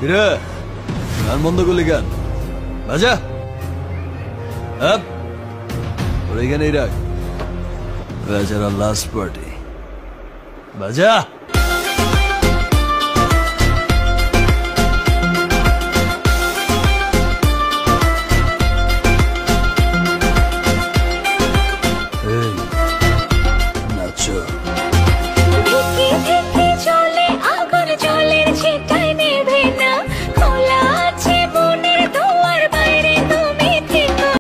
কিরে গান বন্ধ করলি গান বাজা ওর এখানেই রাখ বেচারা লাস্ট পার্টি বাজা